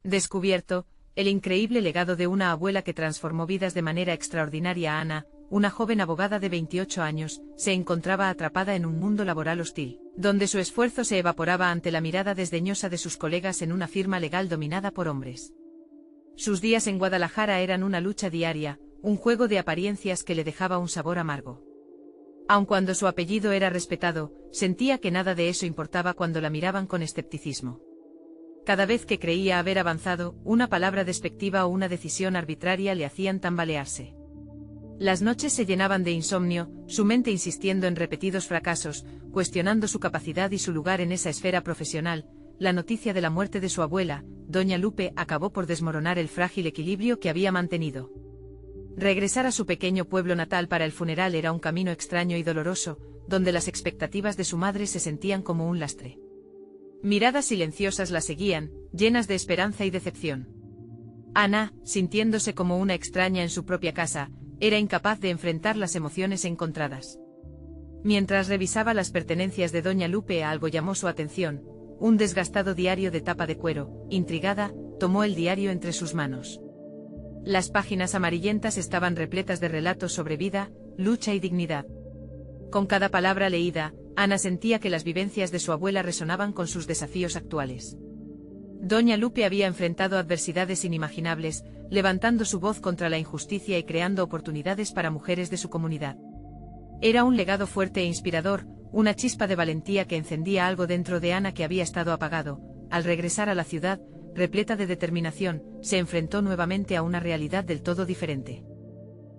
Descubierto, el increíble legado de una abuela que transformó vidas de manera extraordinaria. Ana, una joven abogada de 28 años, se encontraba atrapada en un mundo laboral hostil, donde su esfuerzo se evaporaba ante la mirada desdeñosa de sus colegas en una firma legal dominada por hombres. Sus días en Guadalajara eran una lucha diaria, un juego de apariencias que le dejaba un sabor amargo. Aun cuando su apellido era respetado, sentía que nada de eso importaba cuando la miraban con escepticismo. Cada vez que creía haber avanzado, una palabra despectiva o una decisión arbitraria le hacían tambalearse. Las noches se llenaban de insomnio, su mente insistiendo en repetidos fracasos, cuestionando su capacidad y su lugar en esa esfera profesional. La noticia de la muerte de su abuela, doña Lupe, acabó por desmoronar el frágil equilibrio que había mantenido. Regresar a su pequeño pueblo natal para el funeral era un camino extraño y doloroso, donde las expectativas de su madre se sentían como un lastre. Miradas silenciosas la seguían, llenas de esperanza y decepción. Ana, sintiéndose como una extraña en su propia casa, era incapaz de enfrentar las emociones encontradas. Mientras revisaba las pertenencias de doña Lupe, algo llamó su atención: un desgastado diario de tapa de cuero. Intrigada, tomó el diario entre sus manos. Las páginas amarillentas estaban repletas de relatos sobre vida, lucha y dignidad. Con cada palabra leída, Ana sentía que las vivencias de su abuela resonaban con sus desafíos actuales. Doña Lupe había enfrentado adversidades inimaginables, levantando su voz contra la injusticia y creando oportunidades para mujeres de su comunidad. Era un legado fuerte e inspirador, una chispa de valentía que encendía algo dentro de Ana que había estado apagado. Al regresar a la ciudad, repleta de determinación, se enfrentó nuevamente a una realidad del todo diferente.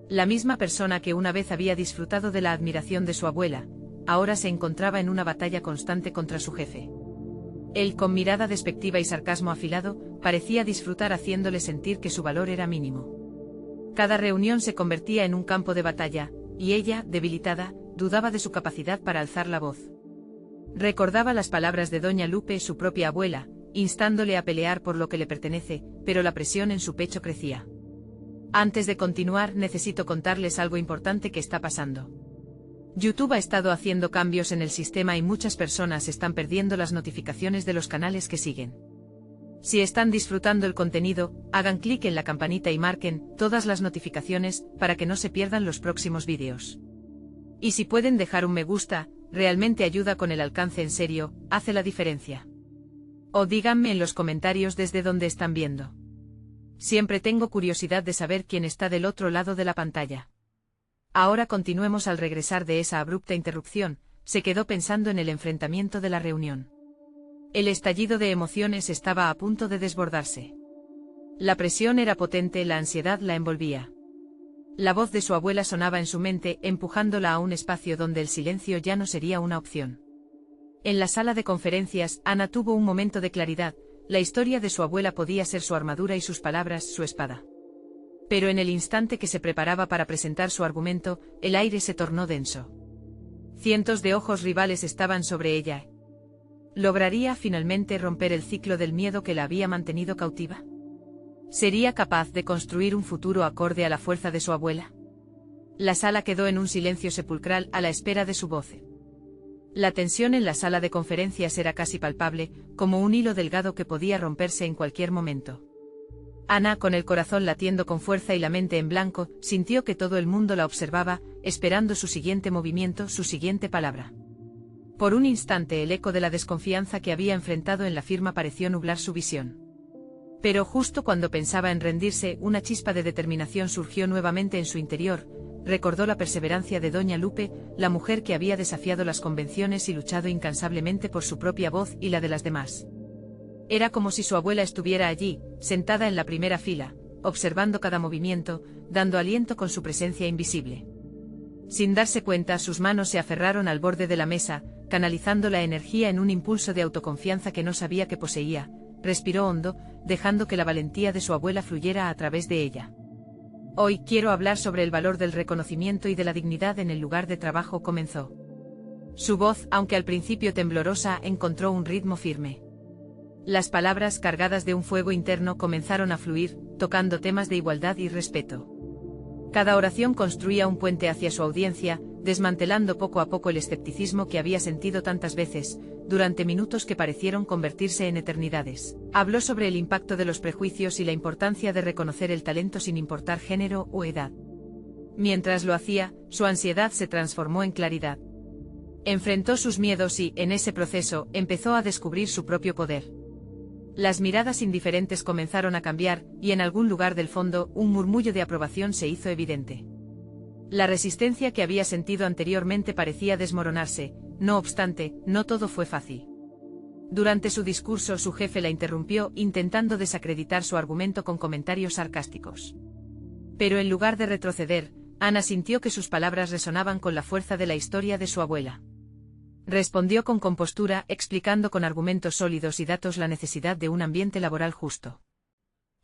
La misma persona que una vez había disfrutado de la admiración de su abuela, ahora se encontraba en una batalla constante contra su jefe. Él, con mirada despectiva y sarcasmo afilado, parecía disfrutar haciéndole sentir que su valor era mínimo. Cada reunión se convertía en un campo de batalla, y ella, debilitada, dudaba de su capacidad para alzar la voz. Recordaba las palabras de doña Lupe, su propia abuela, instándole a pelear por lo que le pertenece, pero la presión en su pecho crecía. Antes de continuar, necesito contarles algo importante que está pasando. YouTube ha estado haciendo cambios en el sistema y muchas personas están perdiendo las notificaciones de los canales que siguen. Si están disfrutando el contenido, hagan clic en la campanita y marquen todas las notificaciones para que no se pierdan los próximos vídeos. Y si pueden dejar un me gusta, realmente ayuda con el alcance. En serio, hace la diferencia. O díganme en los comentarios desde dónde están viendo. Siempre tengo curiosidad de saber quién está del otro lado de la pantalla. Ahora continuemos. Al regresar de esa abrupta interrupción, se quedó pensando en el enfrentamiento de la reunión. El estallido de emociones estaba a punto de desbordarse. La presión era potente, la ansiedad la envolvía. La voz de su abuela sonaba en su mente, empujándola a un espacio donde el silencio ya no sería una opción. En la sala de conferencias, Ana tuvo un momento de claridad. La historia de su abuela podía ser su armadura y sus palabras su espada. Pero en el instante que se preparaba para presentar su argumento, el aire se tornó denso. Cientos de ojos rivales estaban sobre ella. ¿Lograría finalmente romper el ciclo del miedo que la había mantenido cautiva? ¿Sería capaz de construir un futuro acorde a la fuerza de su abuela? La sala quedó en un silencio sepulcral a la espera de su voz. La tensión en la sala de conferencias era casi palpable, como un hilo delgado que podía romperse en cualquier momento. Ana, con el corazón latiendo con fuerza y la mente en blanco, sintió que todo el mundo la observaba, esperando su siguiente movimiento, su siguiente palabra. Por un instante el eco de la desconfianza que había enfrentado en la firma pareció nublar su visión. Pero justo cuando pensaba en rendirse, una chispa de determinación surgió nuevamente en su interior. Recordó la perseverancia de doña Lupe, la mujer que había desafiado las convenciones y luchado incansablemente por su propia voz y la de las demás. Era como si su abuela estuviera allí, sentada en la primera fila, observando cada movimiento, dando aliento con su presencia invisible. Sin darse cuenta, sus manos se aferraron al borde de la mesa, canalizando la energía en un impulso de autoconfianza que no sabía que poseía. Respiró hondo, dejando que la valentía de su abuela fluyera a través de ella. Hoy quiero hablar sobre el valor del reconocimiento y de la dignidad en el lugar de trabajo, comenzó. Su voz, aunque al principio temblorosa, encontró un ritmo firme. Las palabras, cargadas de un fuego interno, comenzaron a fluir, tocando temas de igualdad y respeto. Cada oración construía un puente hacia su audiencia, desmantelando poco a poco el escepticismo que había sentido tantas veces. durante minutos que parecieron convertirse en eternidades. Habló sobre el impacto de los prejuicios y la importancia de reconocer el talento sin importar género o edad. Mientras lo hacía, su ansiedad se transformó en claridad. Enfrentó sus miedos y, en ese proceso, empezó a descubrir su propio poder. Las miradas indiferentes comenzaron a cambiar, y en algún lugar del fondo, un murmullo de aprobación se hizo evidente. La resistencia que había sentido anteriormente parecía desmoronarse, no obstante, no todo fue fácil. Durante su discurso su jefe la interrumpió, intentando desacreditar su argumento con comentarios sarcásticos. Pero en lugar de retroceder, Ana sintió que sus palabras resonaban con la fuerza de la historia de su abuela. Respondió con compostura, explicando con argumentos sólidos y datos la necesidad de un ambiente laboral justo.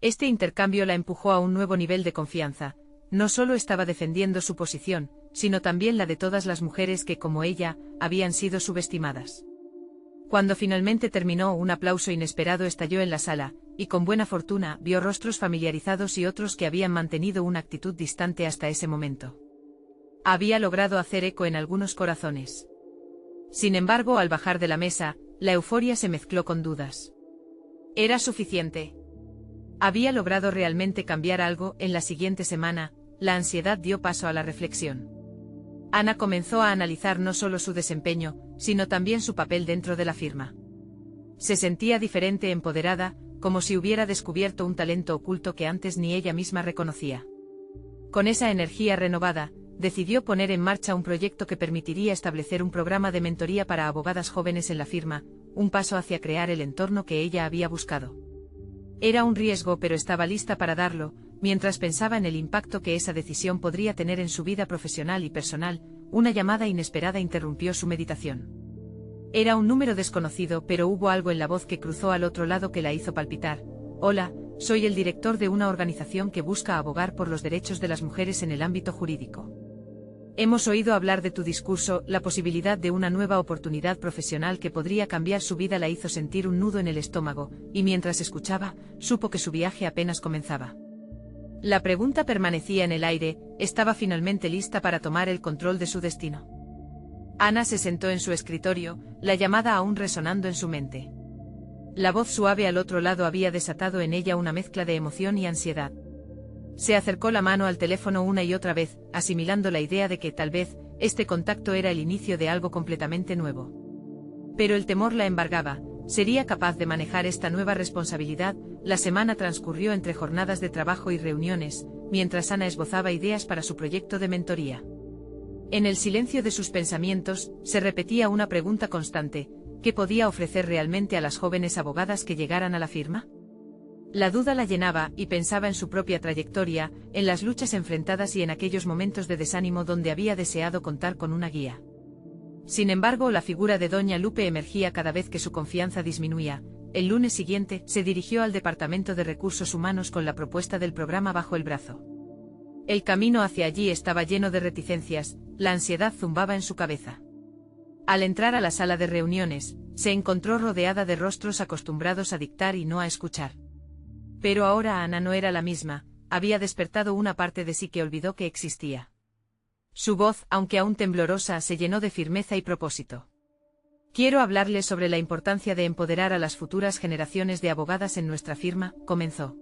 Este intercambio la empujó a un nuevo nivel de confianza. No solo estaba defendiendo su posición, sino también la de todas las mujeres que, como ella, habían sido subestimadas. Cuando finalmente terminó, un aplauso inesperado estalló en la sala, y con buena fortuna vio rostros familiarizados y otros que habían mantenido una actitud distante hasta ese momento. Había logrado hacer eco en algunos corazones. Sin embargo, al bajar de la mesa, la euforia se mezcló con dudas. ¿Era suficiente? ¿Había logrado realmente cambiar algo? En la siguiente semana, la ansiedad dio paso a la reflexión. Ana comenzó a analizar no solo su desempeño, sino también su papel dentro de la firma. Se sentía diferente, empoderada, como si hubiera descubierto un talento oculto que antes ni ella misma reconocía. Con esa energía renovada, decidió poner en marcha un proyecto que permitiría establecer un programa de mentoría para abogadas jóvenes en la firma, un paso hacia crear el entorno que ella había buscado. Era un riesgo, pero estaba lista para darlo. Mientras pensaba en el impacto que esa decisión podría tener en su vida profesional y personal, una llamada inesperada interrumpió su meditación. Era un número desconocido, pero hubo algo en la voz que cruzó al otro lado que la hizo palpitar. Hola, soy el director de una organización que busca abogar por los derechos de las mujeres en el ámbito jurídico. Hemos oído hablar de tu discurso. La posibilidad de una nueva oportunidad profesional que podría cambiar su vida la hizo sentir un nudo en el estómago, y mientras escuchaba, supo que su viaje apenas comenzaba. La pregunta permanecía en el aire, ¿estaba finalmente lista para tomar el control de su destino? Ana se sentó en su escritorio, la llamada aún resonando en su mente. La voz suave al otro lado había desatado en ella una mezcla de emoción y ansiedad. Se acercó la mano al teléfono una y otra vez, asimilando la idea de que, tal vez, este contacto era el inicio de algo completamente nuevo. Pero el temor la embargaba. ¿Sería capaz de manejar esta nueva responsabilidad? La semana transcurrió entre jornadas de trabajo y reuniones, mientras Ana esbozaba ideas para su proyecto de mentoría. En el silencio de sus pensamientos, se repetía una pregunta constante: ¿qué podía ofrecer realmente a las jóvenes abogadas que llegaran a la firma? La duda la llenaba, y pensaba en su propia trayectoria, en las luchas enfrentadas y en aquellos momentos de desánimo donde había deseado contar con una guía. Sin embargo, la figura de Doña Lupe emergía cada vez que su confianza disminuía. El lunes siguiente, se dirigió al Departamento de Recursos Humanos con la propuesta del programa bajo el brazo. El camino hacia allí estaba lleno de reticencias, la ansiedad zumbaba en su cabeza. Al entrar a la sala de reuniones, se encontró rodeada de rostros acostumbrados a dictar y no a escuchar. Pero ahora Ana no era la misma, había despertado una parte de sí que olvidó que existía. Su voz, aunque aún temblorosa, se llenó de firmeza y propósito. Quiero hablarles sobre la importancia de empoderar a las futuras generaciones de abogadas en nuestra firma, comenzó.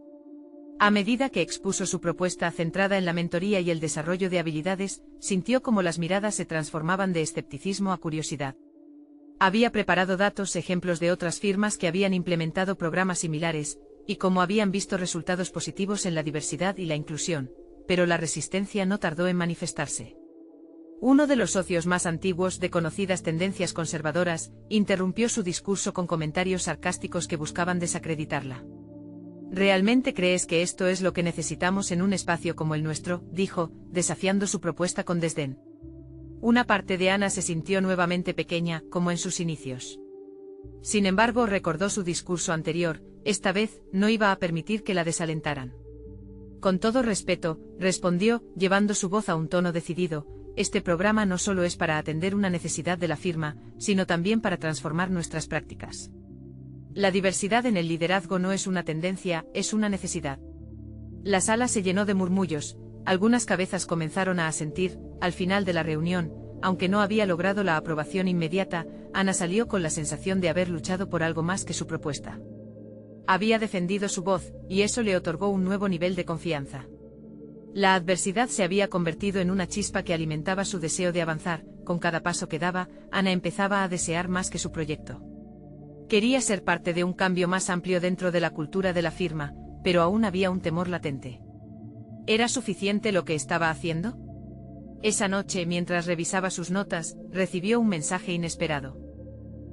A medida que expuso su propuesta centrada en la mentoría y el desarrollo de habilidades, sintió como las miradas se transformaban de escepticismo a curiosidad. Había preparado datos, ejemplos de otras firmas que habían implementado programas similares, y cómo habían visto resultados positivos en la diversidad y la inclusión, pero la resistencia no tardó en manifestarse. Uno de los socios más antiguos de conocidas tendencias conservadoras, interrumpió su discurso con comentarios sarcásticos que buscaban desacreditarla. ¿Realmente crees que esto es lo que necesitamos en un espacio como el nuestro?, dijo, desafiando su propuesta con desdén. Una parte de Ana se sintió nuevamente pequeña, como en sus inicios. Sin embargo, recordó su discurso anterior, esta vez, no iba a permitir que la desalentaran. Con todo respeto, respondió, llevando su voz a un tono decidido, este programa no solo es para atender una necesidad de la firma, sino también para transformar nuestras prácticas. La diversidad en el liderazgo no es una tendencia, es una necesidad. La sala se llenó de murmullos, algunas cabezas comenzaron a asentir. Al final de la reunión, aunque no había logrado la aprobación inmediata, Ana salió con la sensación de haber luchado por algo más que su propuesta. Había defendido su voz, y eso le otorgó un nuevo nivel de confianza. La adversidad se había convertido en una chispa que alimentaba su deseo de avanzar. Con cada paso que daba, Ana empezaba a desear más que su proyecto. Quería ser parte de un cambio más amplio dentro de la cultura de la firma, pero aún había un temor latente. ¿Era suficiente lo que estaba haciendo? Esa noche, mientras revisaba sus notas, recibió un mensaje inesperado.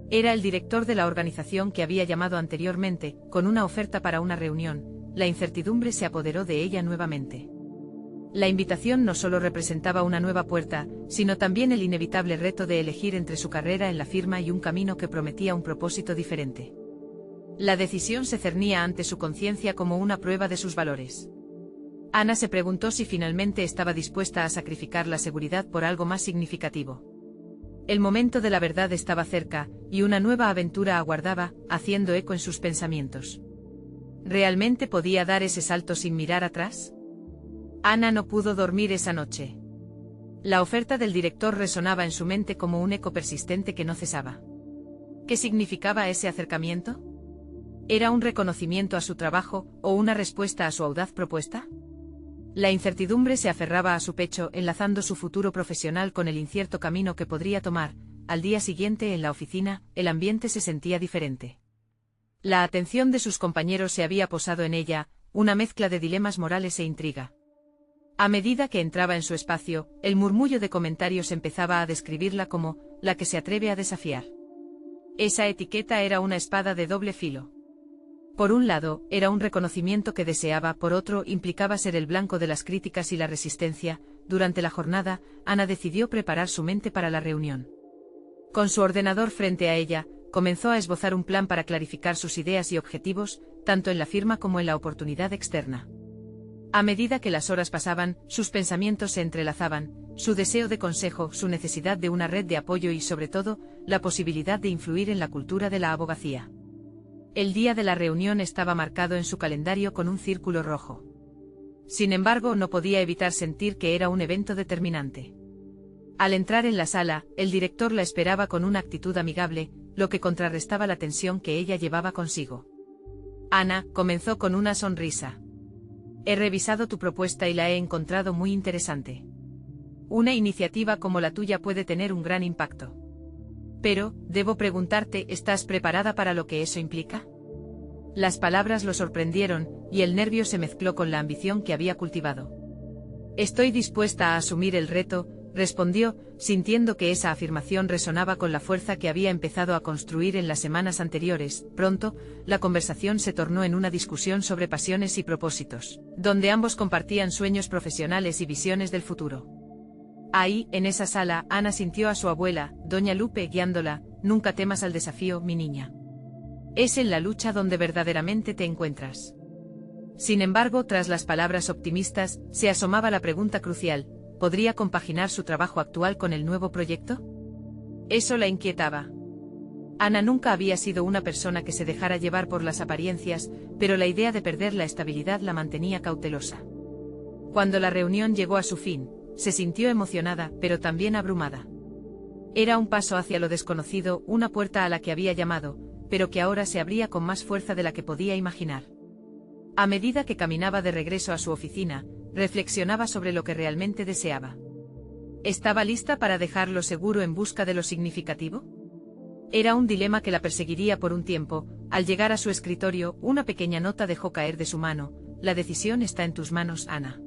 Era el director de la organización que había llamado anteriormente, con una oferta para una reunión. La incertidumbre se apoderó de ella nuevamente. La invitación no solo representaba una nueva puerta, sino también el inevitable reto de elegir entre su carrera en la firma y un camino que prometía un propósito diferente. La decisión se cernía ante su conciencia como una prueba de sus valores. Ana se preguntó si finalmente estaba dispuesta a sacrificar la seguridad por algo más significativo. El momento de la verdad estaba cerca, y una nueva aventura aguardaba, haciendo eco en sus pensamientos. ¿Realmente podía dar ese salto sin mirar atrás? Ana no pudo dormir esa noche. La oferta del director resonaba en su mente como un eco persistente que no cesaba. ¿Qué significaba ese acercamiento? ¿Era un reconocimiento a su trabajo, o una respuesta a su audaz propuesta? La incertidumbre se aferraba a su pecho, enlazando su futuro profesional con el incierto camino que podría tomar. Al día siguiente en la oficina, el ambiente se sentía diferente. La atención de sus compañeros se había posado en ella, una mezcla de dilemas morales e intriga. A medida que entraba en su espacio, el murmullo de comentarios empezaba a describirla como la que se atreve a desafiar. Esa etiqueta era una espada de doble filo. Por un lado, era un reconocimiento que deseaba, por otro, implicaba ser el blanco de las críticas y la resistencia. Durante la jornada, Ana decidió preparar su mente para la reunión. Con su ordenador frente a ella, comenzó a esbozar un plan para clarificar sus ideas y objetivos, tanto en la firma como en la oportunidad externa. A medida que las horas pasaban, sus pensamientos se entrelazaban, su deseo de consejo, su necesidad de una red de apoyo y, sobre todo, la posibilidad de influir en la cultura de la abogacía. El día de la reunión estaba marcado en su calendario con un círculo rojo. Sin embargo, no podía evitar sentir que era un evento determinante. Al entrar en la sala, el director la esperaba con una actitud amigable, lo que contrarrestaba la tensión que ella llevaba consigo. Ana, comenzó con una sonrisa. He revisado tu propuesta y la he encontrado muy interesante. Una iniciativa como la tuya puede tener un gran impacto. Pero, debo preguntarte, ¿estás preparada para lo que eso implica? Las palabras lo sorprendieron, y el nervio se mezcló con la ambición que había cultivado. Estoy dispuesta a asumir el reto, respondió, sintiendo que esa afirmación resonaba con la fuerza que había empezado a construir en las semanas anteriores. Pronto, la conversación se tornó en una discusión sobre pasiones y propósitos, donde ambos compartían sueños profesionales y visiones del futuro. Ahí, en esa sala, Ana sintió a su abuela, doña Lupe, guiándola. Nunca temas al desafío, mi niña. Es en la lucha donde verdaderamente te encuentras. Sin embargo, tras las palabras optimistas, se asomaba la pregunta crucial: ¿podría compaginar su trabajo actual con el nuevo proyecto? Eso la inquietaba. Ana nunca había sido una persona que se dejara llevar por las apariencias, pero la idea de perder la estabilidad la mantenía cautelosa. Cuando la reunión llegó a su fin, se sintió emocionada, pero también abrumada. Era un paso hacia lo desconocido, una puerta a la que había llamado, pero que ahora se abría con más fuerza de la que podía imaginar. A medida que caminaba de regreso a su oficina, reflexionaba sobre lo que realmente deseaba. ¿Estaba lista para dejarlo seguro en busca de lo significativo? Era un dilema que la perseguiría por un tiempo. Al llegar a su escritorio, una pequeña nota dejó caer de su mano: la decisión está en tus manos, Ana.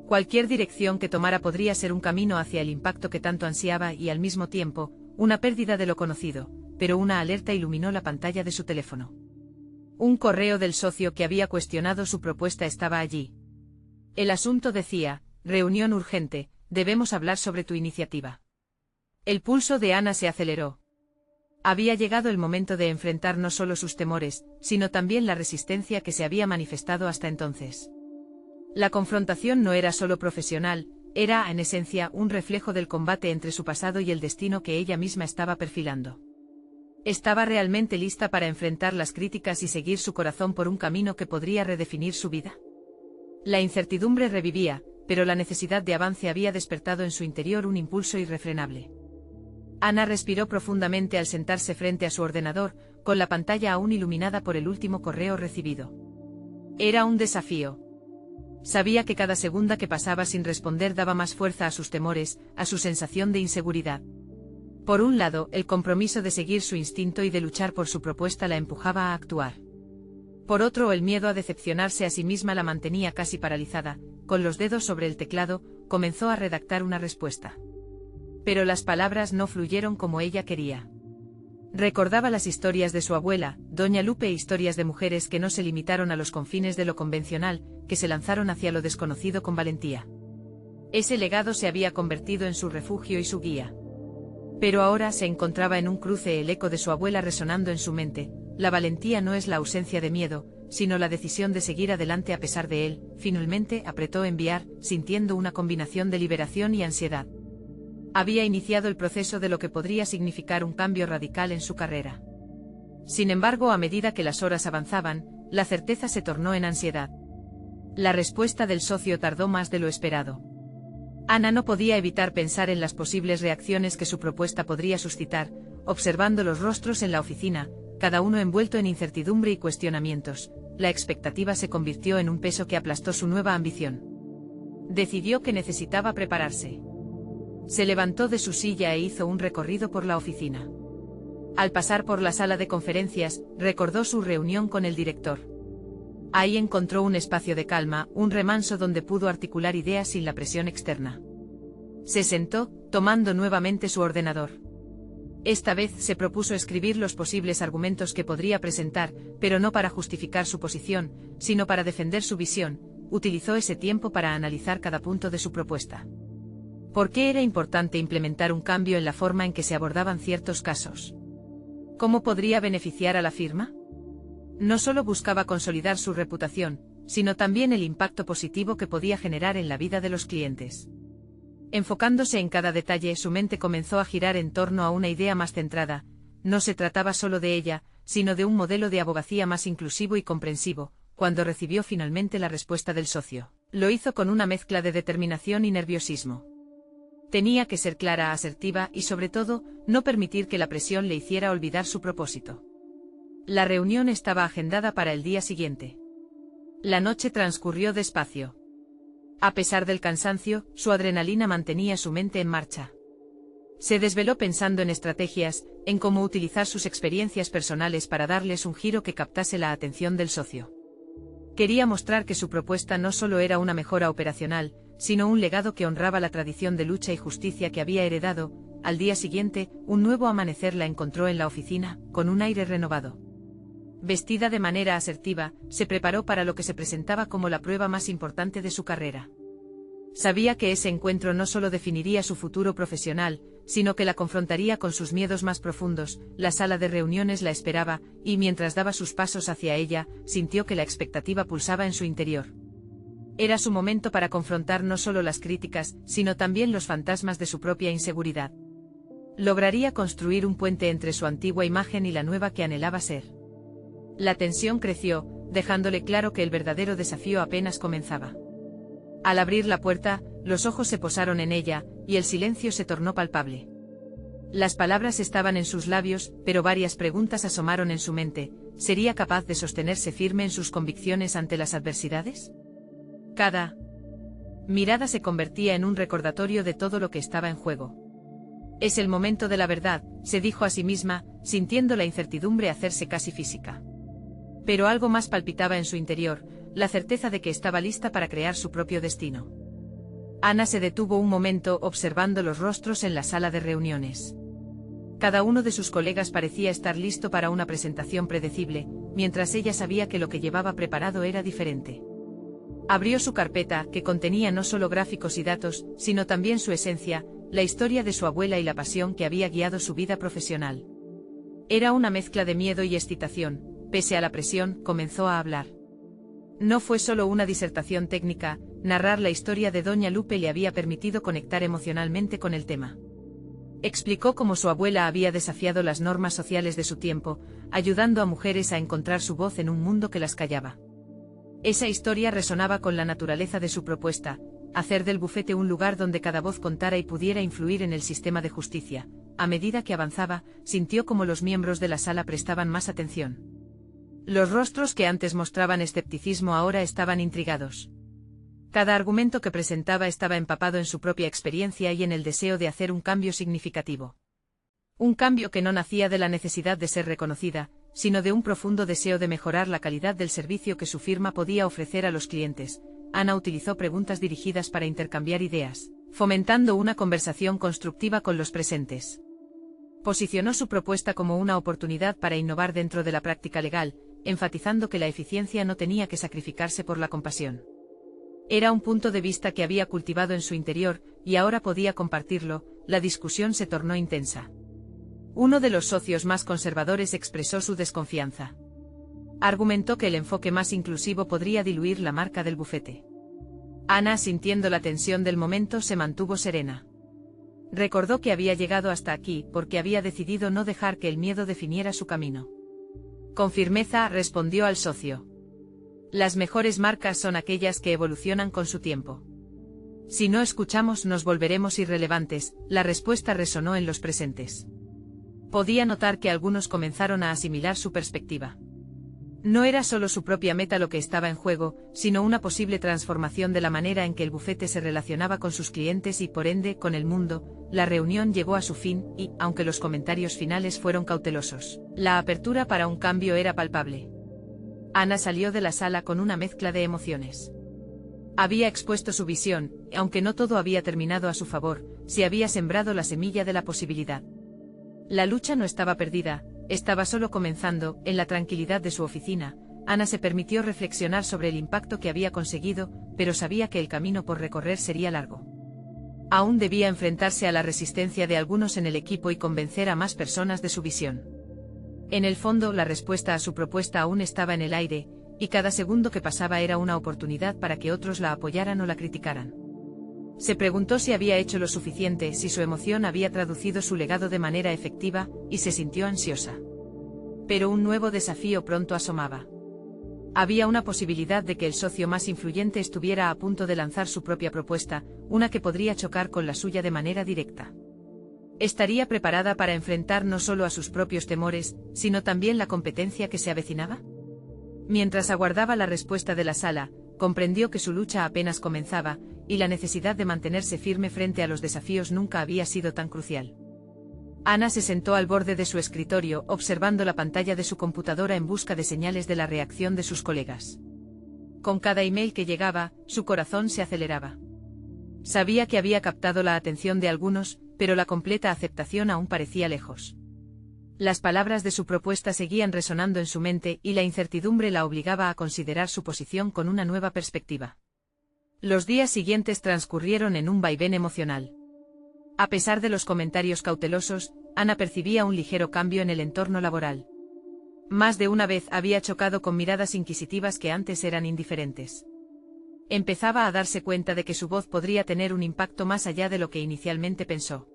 Cualquier dirección que tomara podría ser un camino hacia el impacto que tanto ansiaba y, al mismo tiempo, una pérdida de lo conocido, pero una alerta iluminó la pantalla de su teléfono. Un correo del socio que había cuestionado su propuesta estaba allí. El asunto decía: reunión urgente, debemos hablar sobre tu iniciativa. El pulso de Ana se aceleró. Había llegado el momento de enfrentar no solo sus temores, sino también la resistencia que se había manifestado hasta entonces. La confrontación no era solo profesional, era, en esencia, un reflejo del combate entre su pasado y el destino que ella misma estaba perfilando. ¿Estaba realmente lista para enfrentar las críticas y seguir su corazón por un camino que podría redefinir su vida? La incertidumbre revivía, pero la necesidad de avance había despertado en su interior un impulso irrefrenable. Ana respiró profundamente al sentarse frente a su ordenador, con la pantalla aún iluminada por el último correo recibido. Era un desafío. Sabía que cada segunda que pasaba sin responder daba más fuerza a sus temores, a su sensación de inseguridad. Por un lado, el compromiso de seguir su instinto y de luchar por su propuesta la empujaba a actuar. Por otro, el miedo a decepcionarse a sí misma la mantenía casi paralizada. Con los dedos sobre el teclado, comenzó a redactar una respuesta. Pero las palabras no fluyeron como ella quería. Recordaba las historias de su abuela, Doña Lupe, historias de mujeres que no se limitaron a los confines de lo convencional, que se lanzaron hacia lo desconocido con valentía. Ese legado se había convertido en su refugio y su guía. Pero ahora se encontraba en un cruce, el eco de su abuela resonando en su mente. La valentía no es la ausencia de miedo, sino la decisión de seguir adelante a pesar de él. Finalmente apretó enviar, sintiendo una combinación de liberación y ansiedad. Había iniciado el proceso de lo que podría significar un cambio radical en su carrera. Sin embargo, a medida que las horas avanzaban, la certeza se tornó en ansiedad. La respuesta del socio tardó más de lo esperado. Ana no podía evitar pensar en las posibles reacciones que su propuesta podría suscitar, observando los rostros en la oficina, cada uno envuelto en incertidumbre y cuestionamientos. La expectativa se convirtió en un peso que aplastó su nueva ambición. Decidió que necesitaba prepararse. Se levantó de su silla e hizo un recorrido por la oficina. Al pasar por la sala de conferencias, recordó su reunión con el director. Ahí encontró un espacio de calma, un remanso donde pudo articular ideas sin la presión externa. Se sentó, tomando nuevamente su ordenador. Esta vez se propuso escribir los posibles argumentos que podría presentar, pero no para justificar su posición, sino para defender su visión. Utilizó ese tiempo para analizar cada punto de su propuesta. ¿Por qué era importante implementar un cambio en la forma en que se abordaban ciertos casos? ¿Cómo podría beneficiar a la firma? No solo buscaba consolidar su reputación, sino también el impacto positivo que podía generar en la vida de los clientes. Enfocándose en cada detalle, su mente comenzó a girar en torno a una idea más centrada. No se trataba solo de ella, sino de un modelo de abogacía más inclusivo y comprensivo. Cuando recibió finalmente la respuesta del socio, lo hizo con una mezcla de determinación y nerviosismo. Tenía que ser clara, asertiva y, sobre todo, no permitir que la presión le hiciera olvidar su propósito. La reunión estaba agendada para el día siguiente. La noche transcurrió despacio. A pesar del cansancio, su adrenalina mantenía su mente en marcha. Se desveló pensando en estrategias, en cómo utilizar sus experiencias personales para darles un giro que captase la atención del socio. Quería mostrar que su propuesta no solo era una mejora operacional, sino un legado que honraba la tradición de lucha y justicia que había heredado. Al día siguiente, un nuevo amanecer la encontró en la oficina, con un aire renovado. Vestida de manera asertiva, se preparó para lo que se presentaba como la prueba más importante de su carrera. Sabía que ese encuentro no solo definiría su futuro profesional, sino que la confrontaría con sus miedos más profundos. La sala de reuniones la esperaba, y mientras daba sus pasos hacia ella, sintió que la expectativa pulsaba en su interior. Era su momento para confrontar no solo las críticas, sino también los fantasmas de su propia inseguridad. Lograría construir un puente entre su antigua imagen y la nueva que anhelaba ser. La tensión creció, dejándole claro que el verdadero desafío apenas comenzaba. Al abrir la puerta, los ojos se posaron en ella, y el silencio se tornó palpable. Las palabras estaban en sus labios, pero varias preguntas asomaron en su mente. ¿Sería capaz de sostenerse firme en sus convicciones ante las adversidades? Cada mirada se convertía en un recordatorio de todo lo que estaba en juego. Es el momento de la verdad, se dijo a sí misma, sintiendo la incertidumbre hacerse casi física. Pero algo más palpitaba en su interior, la certeza de que estaba lista para crear su propio destino. Ana se detuvo un momento observando los rostros en la sala de reuniones. Cada uno de sus colegas parecía estar listo para una presentación predecible, mientras ella sabía que lo que llevaba preparado era diferente. Abrió su carpeta, que contenía no solo gráficos y datos, sino también su esencia, la historia de su abuela y la pasión que había guiado su vida profesional. Era una mezcla de miedo y excitación. Pese a la presión, comenzó a hablar. No fue solo una disertación técnica, narrar la historia de Doña Lupe le había permitido conectar emocionalmente con el tema. Explicó cómo su abuela había desafiado las normas sociales de su tiempo, ayudando a mujeres a encontrar su voz en un mundo que las callaba. Esa historia resonaba con la naturaleza de su propuesta, hacer del bufete un lugar donde cada voz contara y pudiera influir en el sistema de justicia. A medida que avanzaba, sintió como los miembros de la sala prestaban más atención. Los rostros que antes mostraban escepticismo ahora estaban intrigados. Cada argumento que presentaba estaba empapado en su propia experiencia y en el deseo de hacer un cambio significativo. Un cambio que no nacía de la necesidad de ser reconocida, sino de un profundo deseo de mejorar la calidad del servicio que su firma podía ofrecer a los clientes. Ana utilizó preguntas dirigidas para intercambiar ideas, fomentando una conversación constructiva con los presentes. Posicionó su propuesta como una oportunidad para innovar dentro de la práctica legal, enfatizando que la eficiencia no tenía que sacrificarse por la compasión. Era un punto de vista que había cultivado en su interior, y ahora podía compartirlo. La discusión se tornó intensa. Uno de los socios más conservadores expresó su desconfianza. Argumentó que el enfoque más inclusivo podría diluir la marca del bufete. Ana, sintiendo la tensión del momento, se mantuvo serena. Recordó que había llegado hasta aquí porque había decidido no dejar que el miedo definiera su camino. Con firmeza respondió al socio: las mejores marcas son aquellas que evolucionan con su tiempo. Si no escuchamos, nos volveremos irrelevantes. La respuesta resonó en los presentes. Podía notar que algunos comenzaron a asimilar su perspectiva. No era solo su propia meta lo que estaba en juego, sino una posible transformación de la manera en que el bufete se relacionaba con sus clientes y, por ende, con el mundo. La reunión llegó a su fin y, aunque los comentarios finales fueron cautelosos, la apertura para un cambio era palpable. Ana salió de la sala con una mezcla de emociones. Había expuesto su visión, y aunque no todo había terminado a su favor, se había sembrado la semilla de la posibilidad. La lucha no estaba perdida, estaba solo comenzando. En la tranquilidad de su oficina, Ana se permitió reflexionar sobre el impacto que había conseguido, pero sabía que el camino por recorrer sería largo. Aún debía enfrentarse a la resistencia de algunos en el equipo y convencer a más personas de su visión. En el fondo, la respuesta a su propuesta aún estaba en el aire, y cada segundo que pasaba era una oportunidad para que otros la apoyaran o la criticaran. Se preguntó si había hecho lo suficiente, si su emoción había traducido su legado de manera efectiva, y se sintió ansiosa. Pero un nuevo desafío pronto asomaba. Había una posibilidad de que el socio más influyente estuviera a punto de lanzar su propia propuesta, una que podría chocar con la suya de manera directa. ¿Estaría preparada para enfrentar no solo a sus propios temores, sino también la competencia que se avecinaba? Mientras aguardaba la respuesta de la sala, comprendió que su lucha apenas comenzaba, y la necesidad de mantenerse firme frente a los desafíos nunca había sido tan crucial. Ana se sentó al borde de su escritorio, observando la pantalla de su computadora en busca de señales de la reacción de sus colegas. Con cada email que llegaba, su corazón se aceleraba. Sabía que había captado la atención de algunos, pero la completa aceptación aún parecía lejos. Las palabras de su propuesta seguían resonando en su mente y la incertidumbre la obligaba a considerar su posición con una nueva perspectiva. Los días siguientes transcurrieron en un vaivén emocional. A pesar de los comentarios cautelosos, Ana percibía un ligero cambio en el entorno laboral. Más de una vez había chocado con miradas inquisitivas que antes eran indiferentes. Empezaba a darse cuenta de que su voz podría tener un impacto más allá de lo que inicialmente pensó.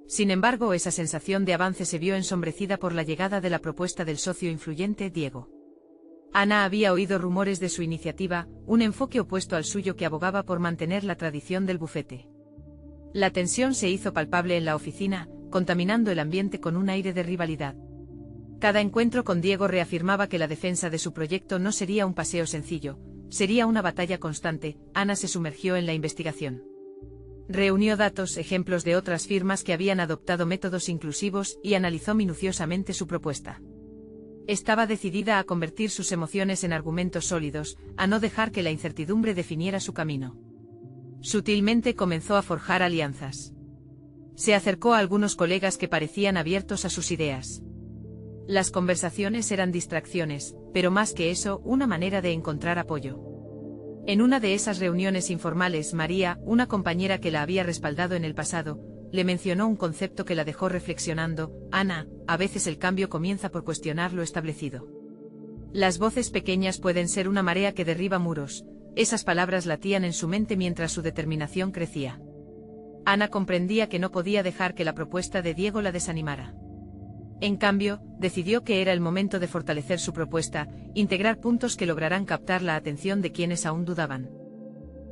Sin embargo, esa sensación de avance se vio ensombrecida por la llegada de la propuesta del socio influyente, Diego. Ana había oído rumores de su iniciativa, un enfoque opuesto al suyo que abogaba por mantener la tradición del bufete. La tensión se hizo palpable en la oficina, contaminando el ambiente con un aire de rivalidad. Cada encuentro con Diego reafirmaba que la defensa de su proyecto no sería un paseo sencillo, sería una batalla constante. Ana se sumergió en la investigación. Reunió datos, ejemplos de otras firmas que habían adoptado métodos inclusivos y analizó minuciosamente su propuesta. Estaba decidida a convertir sus emociones en argumentos sólidos, a no dejar que la incertidumbre definiera su camino. Sutilmente comenzó a forjar alianzas. Se acercó a algunos colegas que parecían abiertos a sus ideas. Las conversaciones eran distracciones, pero más que eso, una manera de encontrar apoyo. En una de esas reuniones informales, María, una compañera que la había respaldado en el pasado, le mencionó un concepto que la dejó reflexionando: Ana, a veces el cambio comienza por cuestionar lo establecido. Las voces pequeñas pueden ser una marea que derriba muros. Esas palabras latían en su mente mientras su determinación crecía. Ana comprendía que no podía dejar que la propuesta de Diego la desanimara. En cambio, decidió que era el momento de fortalecer su propuesta, integrar puntos que lograran captar la atención de quienes aún dudaban.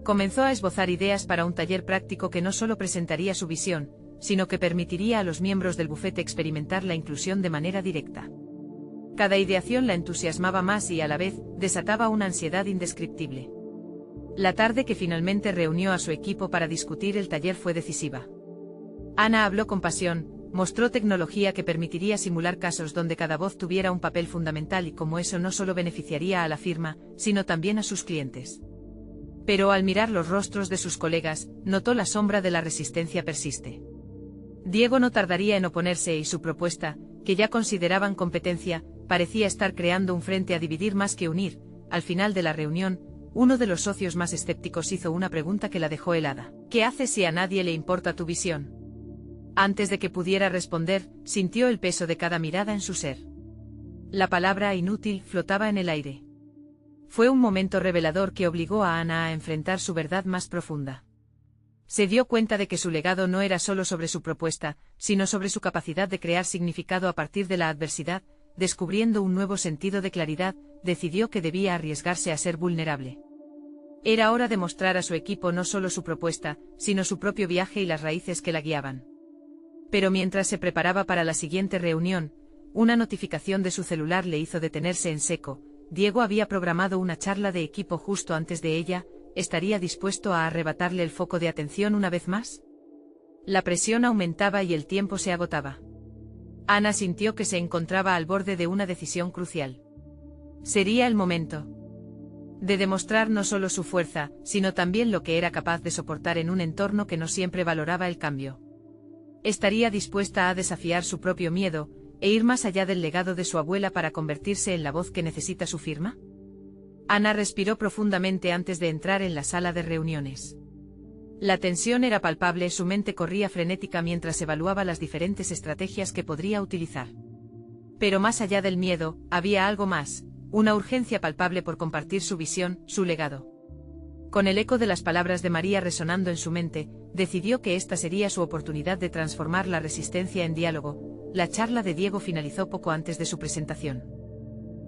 Comenzó a esbozar ideas para un taller práctico que no solo presentaría su visión, sino que permitiría a los miembros del bufete experimentar la inclusión de manera directa. Cada ideación la entusiasmaba más y a la vez desataba una ansiedad indescriptible. La tarde que finalmente reunió a su equipo para discutir el taller fue decisiva. Ana habló con pasión, mostró tecnología que permitiría simular casos donde cada voz tuviera un papel fundamental y cómo eso no solo beneficiaría a la firma, sino también a sus clientes. Pero al mirar los rostros de sus colegas, notó la sombra de la resistencia persiste. Diego no tardaría en oponerse y su propuesta, que ya consideraban competencia, parecía estar creando un frente a dividir más que unir. Al final de la reunión, uno de los socios más escépticos hizo una pregunta que la dejó helada. ¿Qué haces si a nadie le importa tu visión? Antes de que pudiera responder, sintió el peso de cada mirada en su ser. La palabra inútil flotaba en el aire. Fue un momento revelador que obligó a Ana a enfrentar su verdad más profunda. Se dio cuenta de que su legado no era solo sobre su propuesta, sino sobre su capacidad de crear significado a partir de la adversidad. Descubriendo un nuevo sentido de claridad, decidió que debía arriesgarse a ser vulnerable. Era hora de mostrar a su equipo no solo su propuesta, sino su propio viaje y las raíces que la guiaban. Pero mientras se preparaba para la siguiente reunión, una notificación de su celular le hizo detenerse en seco. Diego había programado una charla de equipo justo antes de ella. ¿Estaría dispuesto a arrebatarle el foco de atención una vez más? La presión aumentaba y el tiempo se agotaba. Ana sintió que se encontraba al borde de una decisión crucial. Sería el momento de demostrar no solo su fuerza, sino también lo que era capaz de soportar en un entorno que no siempre valoraba el cambio. Estaría dispuesta a desafiar su propio miedo, e ir más allá del legado de su abuela para convertirse en la voz que necesita su firma. Ana respiró profundamente antes de entrar en la sala de reuniones. La tensión era palpable, su mente corría frenética mientras evaluaba las diferentes estrategias que podría utilizar. Pero más allá del miedo, había algo más, una urgencia palpable por compartir su visión, su legado. Con el eco de las palabras de María resonando en su mente, decidió que esta sería su oportunidad de transformar la resistencia en diálogo. La charla de Diego finalizó poco antes de su presentación.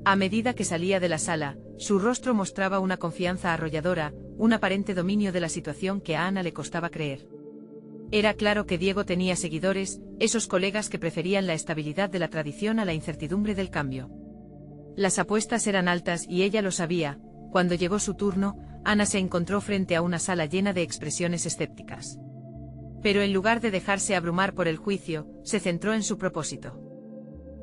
A medida que salía de la sala, su rostro mostraba una confianza arrolladora, un aparente dominio de la situación que a Ana le costaba creer. Era claro que Diego tenía seguidores, esos colegas que preferían la estabilidad de la tradición a la incertidumbre del cambio. Las apuestas eran altas y ella lo sabía. Cuando llegó su turno, Ana se encontró frente a una sala llena de expresiones escépticas. Pero en lugar de dejarse abrumar por el juicio, se centró en su propósito.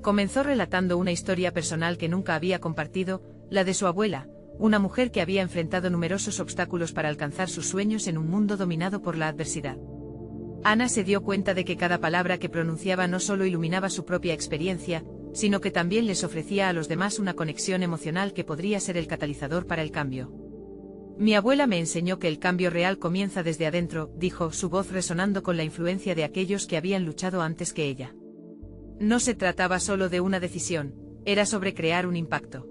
Comenzó relatando una historia personal que nunca había compartido, la de su abuela, una mujer que había enfrentado numerosos obstáculos para alcanzar sus sueños en un mundo dominado por la adversidad. Ana se dio cuenta de que cada palabra que pronunciaba no solo iluminaba su propia experiencia, sino que también les ofrecía a los demás una conexión emocional que podría ser el catalizador para el cambio. Mi abuela me enseñó que el cambio real comienza desde adentro, dijo, su voz resonando con la influencia de aquellos que habían luchado antes que ella. No se trataba solo de una decisión, era sobre crear un impacto.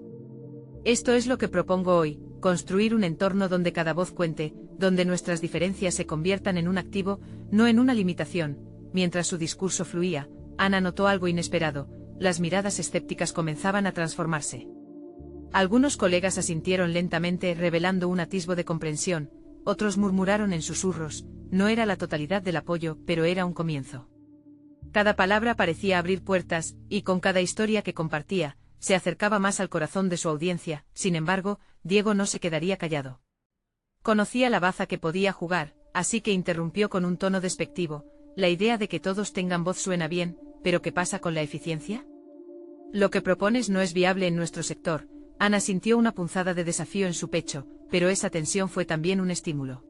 Esto es lo que propongo hoy, construir un entorno donde cada voz cuente, donde nuestras diferencias se conviertan en un activo, no en una limitación. Mientras su discurso fluía, Ana notó algo inesperado, las miradas escépticas comenzaban a transformarse. Algunos colegas asintieron lentamente, revelando un atisbo de comprensión, otros murmuraron en susurros. No era la totalidad del apoyo, pero era un comienzo. Cada palabra parecía abrir puertas, y con cada historia que compartía, se acercaba más al corazón de su audiencia. Sin embargo, Diego no se quedaría callado. Conocía la baza que podía jugar, así que interrumpió con un tono despectivo. La idea de que todos tengan voz suena bien, pero ¿qué pasa con la eficiencia? Lo que propones no es viable en nuestro sector. Ana sintió una punzada de desafío en su pecho, pero esa tensión fue también un estímulo.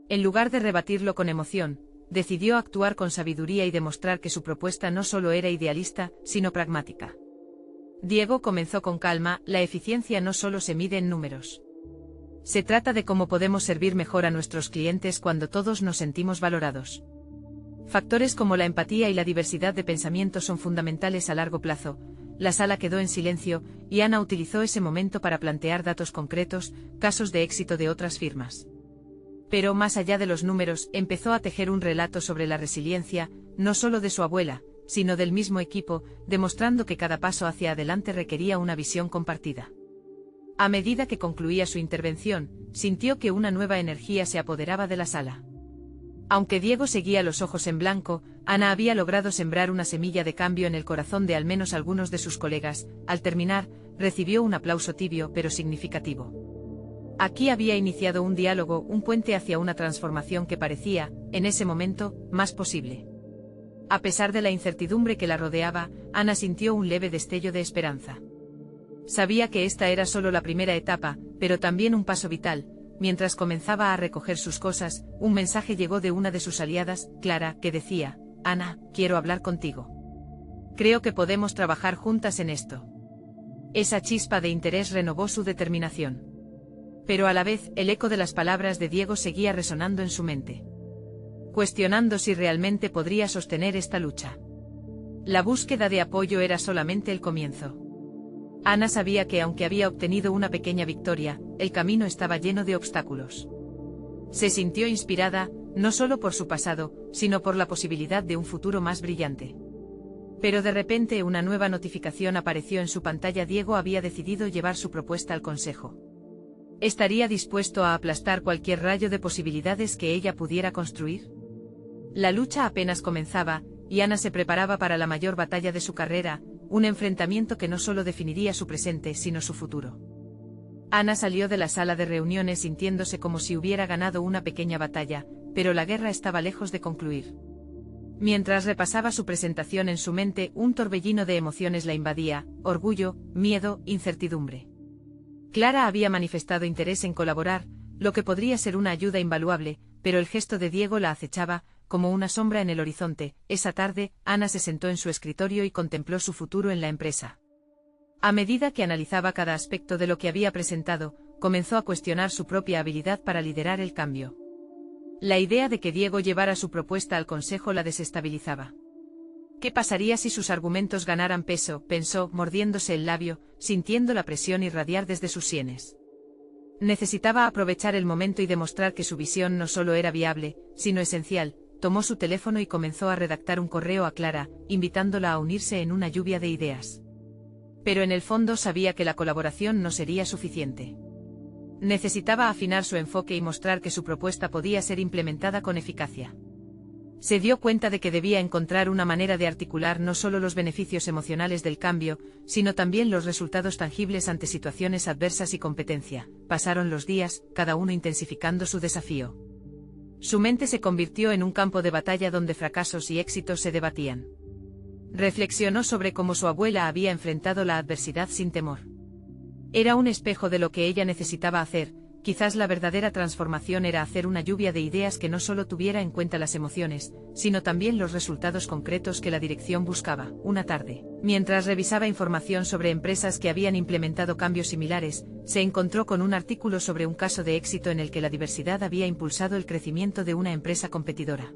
En lugar de rebatirlo con emoción, decidió actuar con sabiduría y demostrar que su propuesta no solo era idealista, sino pragmática. Diego comenzó con calma, la eficiencia no solo se mide en números. Se trata de cómo podemos servir mejor a nuestros clientes cuando todos nos sentimos valorados. Factores como la empatía y la diversidad de pensamiento son fundamentales a largo plazo. La sala quedó en silencio, y Ana utilizó ese momento para plantear datos concretos, casos de éxito de otras firmas. Pero más allá de los números, empezó a tejer un relato sobre la resiliencia, no solo de su abuela, sino del mismo equipo, demostrando que cada paso hacia adelante requería una visión compartida. A medida que concluía su intervención, sintió que una nueva energía se apoderaba de la sala. Aunque Diego seguía los ojos en blanco, Ana había logrado sembrar una semilla de cambio en el corazón de al menos algunos de sus colegas. Al terminar, recibió un aplauso tibio pero significativo. Aquí había iniciado un diálogo, un puente hacia una transformación que parecía, en ese momento, más posible. A pesar de la incertidumbre que la rodeaba, Ana sintió un leve destello de esperanza. Sabía que esta era solo la primera etapa, pero también un paso vital. Mientras comenzaba a recoger sus cosas, un mensaje llegó de una de sus aliadas, Clara, que decía: Ana, quiero hablar contigo. Creo que podemos trabajar juntas en esto. Esa chispa de interés renovó su determinación. Pero a la vez, el eco de las palabras de Diego seguía resonando en su mente, cuestionando si realmente podría sostener esta lucha. La búsqueda de apoyo era solamente el comienzo. Ana sabía que aunque había obtenido una pequeña victoria, el camino estaba lleno de obstáculos. Se sintió inspirada, no solo por su pasado, sino por la posibilidad de un futuro más brillante. Pero de repente una nueva notificación apareció en su pantalla. Diego había decidido llevar su propuesta al consejo. ¿Estaría dispuesto a aplastar cualquier rayo de posibilidades que ella pudiera construir? La lucha apenas comenzaba, y Ana se preparaba para la mayor batalla de su carrera, un enfrentamiento que no solo definiría su presente sino su futuro. Ana salió de la sala de reuniones sintiéndose como si hubiera ganado una pequeña batalla, pero la guerra estaba lejos de concluir. Mientras repasaba su presentación en su mente, un torbellino de emociones la invadía: orgullo, miedo, incertidumbre. Clara había manifestado interés en colaborar, lo que podría ser una ayuda invaluable, pero el gesto de Diego la acechaba, como una sombra en el horizonte. Esa tarde, Ana se sentó en su escritorio y contempló su futuro en la empresa. A medida que analizaba cada aspecto de lo que había presentado, comenzó a cuestionar su propia habilidad para liderar el cambio. La idea de que Diego llevara su propuesta al consejo la desestabilizaba. ¿Qué pasaría si sus argumentos ganaran peso?, pensó, mordiéndose el labio, sintiendo la presión irradiar desde sus sienes. Necesitaba aprovechar el momento y demostrar que su visión no solo era viable, sino esencial. Tomó su teléfono y comenzó a redactar un correo a Clara, invitándola a unirse en una lluvia de ideas. Pero en el fondo sabía que la colaboración no sería suficiente. Necesitaba afinar su enfoque y mostrar que su propuesta podía ser implementada con eficacia. Se dio cuenta de que debía encontrar una manera de articular no solo los beneficios emocionales del cambio, sino también los resultados tangibles ante situaciones adversas y competencia. Pasaron los días, cada uno intensificando su desafío. Su mente se convirtió en un campo de batalla donde fracasos y éxitos se debatían. Reflexionó sobre cómo su abuela había enfrentado la adversidad sin temor. Era un espejo de lo que ella necesitaba hacer. Quizás la verdadera transformación era hacer una lluvia de ideas que no solo tuviera en cuenta las emociones, sino también los resultados concretos que la dirección buscaba. Una tarde, mientras revisaba información sobre empresas que habían implementado cambios similares, se encontró con un artículo sobre un caso de éxito en el que la diversidad había impulsado el crecimiento de una empresa competidora.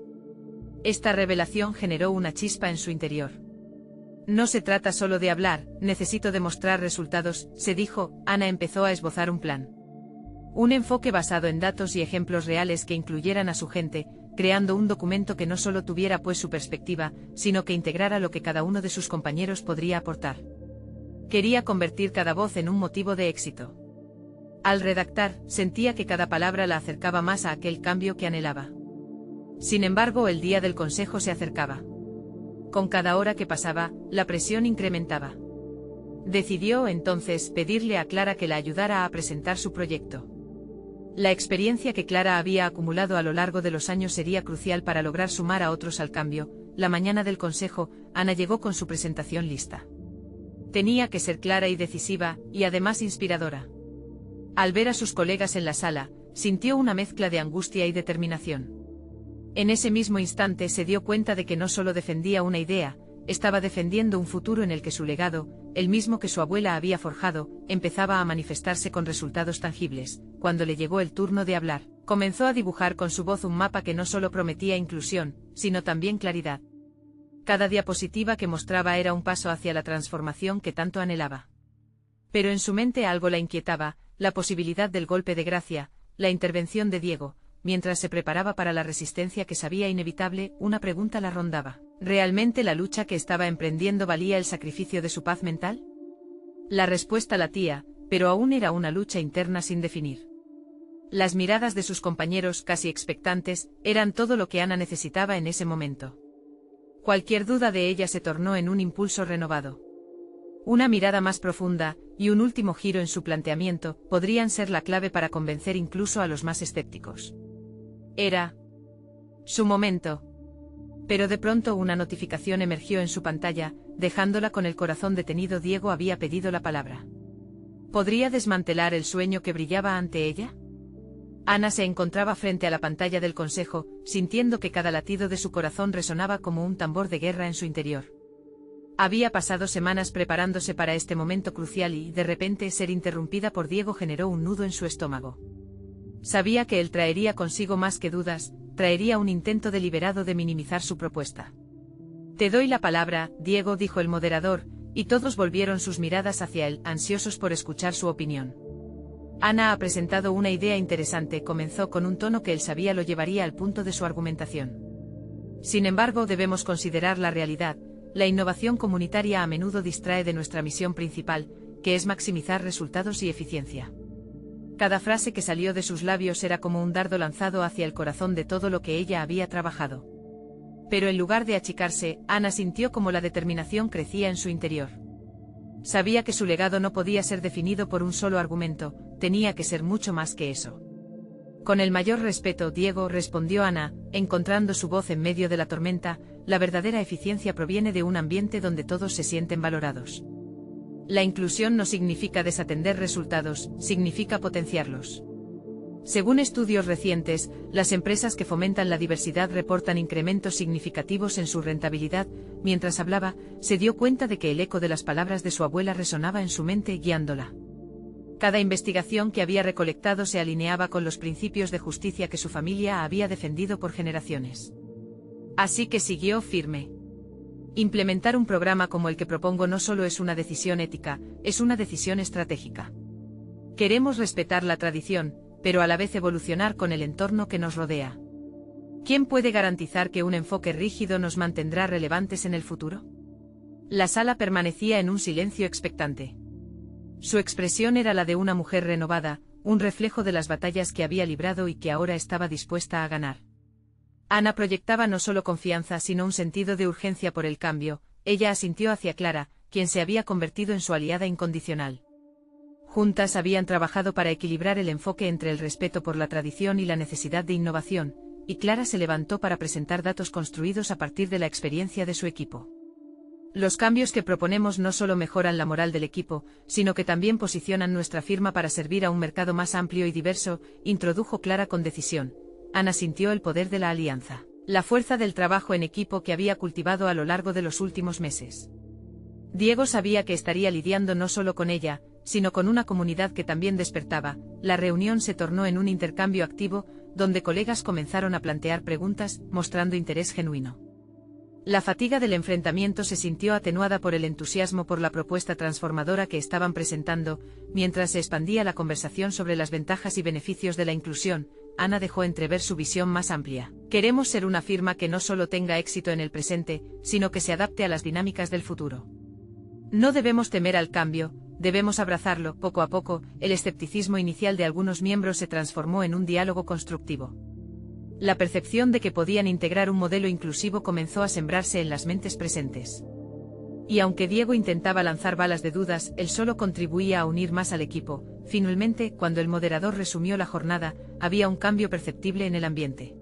Esta revelación generó una chispa en su interior. No se trata solo de hablar, necesito demostrar resultados, se dijo. Ana empezó a esbozar un plan. Un enfoque basado en datos y ejemplos reales que incluyeran a su gente, creando un documento que no solo tuviera su perspectiva, sino que integrara lo que cada uno de sus compañeros podría aportar. Quería convertir cada voz en un motivo de éxito. Al redactar, sentía que cada palabra la acercaba más a aquel cambio que anhelaba. Sin embargo, el día del consejo se acercaba. Con cada hora que pasaba, la presión incrementaba. Decidió entonces pedirle a Clara que la ayudara a presentar su proyecto. La experiencia que Clara había acumulado a lo largo de los años sería crucial para lograr sumar a otros al cambio. La mañana del consejo, Ana llegó con su presentación lista. Tenía que ser clara y decisiva, y además inspiradora. Al ver a sus colegas en la sala, sintió una mezcla de angustia y determinación. En ese mismo instante se dio cuenta de que no solo defendía una idea, estaba defendiendo un futuro en el que su legado, el mismo que su abuela había forjado, empezaba a manifestarse con resultados tangibles. Cuando le llegó el turno de hablar, comenzó a dibujar con su voz un mapa que no solo prometía inclusión, sino también claridad. Cada diapositiva que mostraba era un paso hacia la transformación que tanto anhelaba. Pero en su mente algo la inquietaba, la posibilidad del golpe de gracia, la intervención de Diego. Mientras se preparaba para la resistencia que sabía inevitable, una pregunta la rondaba. ¿Realmente la lucha que estaba emprendiendo valía el sacrificio de su paz mental? La respuesta latía, pero aún era una lucha interna sin definir. Las miradas de sus compañeros, casi expectantes, eran todo lo que Ana necesitaba en ese momento. Cualquier duda de ella se tornó en un impulso renovado. Una mirada más profunda, y un último giro en su planteamiento, podrían ser la clave para convencer incluso a los más escépticos. Era su momento. Pero de pronto una notificación emergió en su pantalla, dejándola con el corazón detenido. Diego había pedido la palabra. ¿Podría desmantelar el sueño que brillaba ante ella? Ana se encontraba frente a la pantalla del consejo, sintiendo que cada latido de su corazón resonaba como un tambor de guerra en su interior. Había pasado semanas preparándose para este momento crucial y, de repente, ser interrumpida por Diego generó un nudo en su estómago. Sabía que él traería consigo más que dudas, traería un intento deliberado de minimizar su propuesta. «Te doy la palabra, Diego», dijo el moderador, y todos volvieron sus miradas hacia él, ansiosos por escuchar su opinión. «Ana ha presentado una idea interesante», comenzó con un tono que él sabía lo llevaría al punto de su argumentación. «Sin embargo, debemos considerar la realidad. La innovación comunitaria a menudo distrae de nuestra misión principal, que es maximizar resultados y eficiencia». Cada frase que salió de sus labios era como un dardo lanzado hacia el corazón de todo lo que ella había trabajado. Pero en lugar de achicarse, Ana sintió como la determinación crecía en su interior. Sabía que su legado no podía ser definido por un solo argumento, tenía que ser mucho más que eso. «Con el mayor respeto, Diego», respondió Ana, encontrando su voz en medio de la tormenta, «la verdadera eficiencia proviene de un ambiente donde todos se sienten valorados. La inclusión no significa desatender resultados, significa potenciarlos. Según estudios recientes, las empresas que fomentan la diversidad reportan incrementos significativos en su rentabilidad». Mientras hablaba, se dio cuenta de que el eco de las palabras de su abuela resonaba en su mente, guiándola. Cada investigación que había recolectado se alineaba con los principios de justicia que su familia había defendido por generaciones. Así que siguió firme. «Implementar un programa como el que propongo no solo es una decisión ética, es una decisión estratégica. Queremos respetar la tradición, pero a la vez evolucionar con el entorno que nos rodea. ¿Quién puede garantizar que un enfoque rígido nos mantendrá relevantes en el futuro?». La sala permanecía en un silencio expectante. Su expresión era la de una mujer renovada, un reflejo de las batallas que había librado y que ahora estaba dispuesta a ganar. Ana proyectaba no solo confianza sino un sentido de urgencia por el cambio. Ella asintió hacia Clara, quien se había convertido en su aliada incondicional. Juntas habían trabajado para equilibrar el enfoque entre el respeto por la tradición y la necesidad de innovación, y Clara se levantó para presentar datos construidos a partir de la experiencia de su equipo. «Los cambios que proponemos no solo mejoran la moral del equipo, sino que también posicionan nuestra firma para servir a un mercado más amplio y diverso», introdujo Clara con decisión. Ana sintió el poder de la alianza, la fuerza del trabajo en equipo que había cultivado a lo largo de los últimos meses. Diego sabía que estaría lidiando no solo con ella, sino con una comunidad que también despertaba. La reunión se tornó en un intercambio activo, donde colegas comenzaron a plantear preguntas, mostrando interés genuino. La fatiga del enfrentamiento se sintió atenuada por el entusiasmo por la propuesta transformadora que estaban presentando. Mientras se expandía la conversación sobre las ventajas y beneficios de la inclusión, Ana dejó entrever su visión más amplia. «Queremos ser una firma que no solo tenga éxito en el presente, sino que se adapte a las dinámicas del futuro. No debemos temer al cambio, debemos abrazarlo». Poco a poco, el escepticismo inicial de algunos miembros se transformó en un diálogo constructivo. La percepción de que podían integrar un modelo inclusivo comenzó a sembrarse en las mentes presentes. Y aunque Diego intentaba lanzar balas de dudas, él solo contribuía a unir más al equipo. Finalmente, cuando el moderador resumió la jornada, había un cambio perceptible en el ambiente.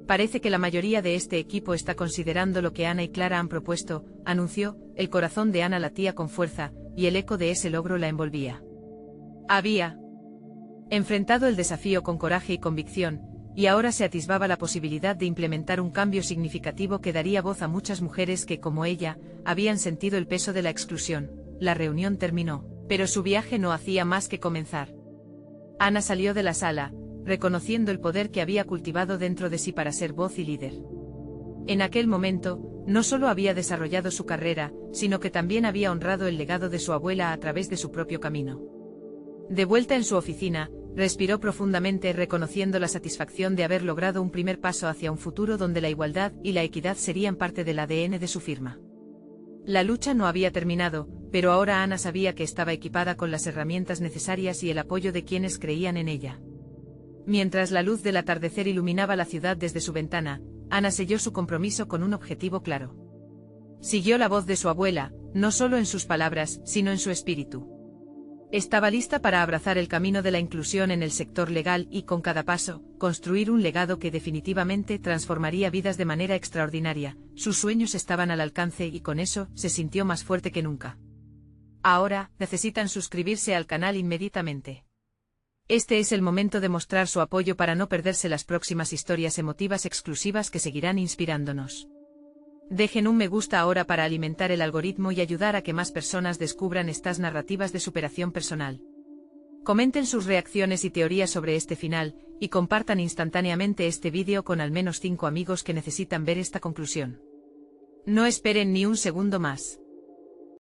«Parece que la mayoría de este equipo está considerando lo que Ana y Clara han propuesto», anunció. El corazón de Ana latía con fuerza, y el eco de ese logro la envolvía. Había enfrentado el desafío con coraje y convicción, y ahora se atisbaba la posibilidad de implementar un cambio significativo que daría voz a muchas mujeres que, como ella, habían sentido el peso de la exclusión. La reunión terminó, pero su viaje no hacía más que comenzar. Ana salió de la sala, reconociendo el poder que había cultivado dentro de sí para ser voz y líder. En aquel momento, no solo había desarrollado su carrera, sino que también había honrado el legado de su abuela a través de su propio camino. De vuelta en su oficina, respiró profundamente, reconociendo la satisfacción de haber logrado un primer paso hacia un futuro donde la igualdad y la equidad serían parte del ADN de su firma. La lucha no había terminado, pero ahora Ana sabía que estaba equipada con las herramientas necesarias y el apoyo de quienes creían en ella. Mientras la luz del atardecer iluminaba la ciudad desde su ventana, Ana selló su compromiso con un objetivo claro. Siguió la voz de su abuela, no solo en sus palabras, sino en su espíritu. Estaba lista para abrazar el camino de la inclusión en el sector legal y, con cada paso, construir un legado que definitivamente transformaría vidas de manera extraordinaria. Sus sueños estaban al alcance y con eso se sintió más fuerte que nunca. Ahora, necesitan suscribirse al canal inmediatamente. Este es el momento de mostrar su apoyo para no perderse las próximas historias emotivas exclusivas que seguirán inspirándonos. Dejen un me gusta ahora para alimentar el algoritmo y ayudar a que más personas descubran estas narrativas de superación personal. Comenten sus reacciones y teorías sobre este final, y compartan instantáneamente este vídeo con al menos 5 amigos que necesitan ver esta conclusión. No esperen ni un segundo más.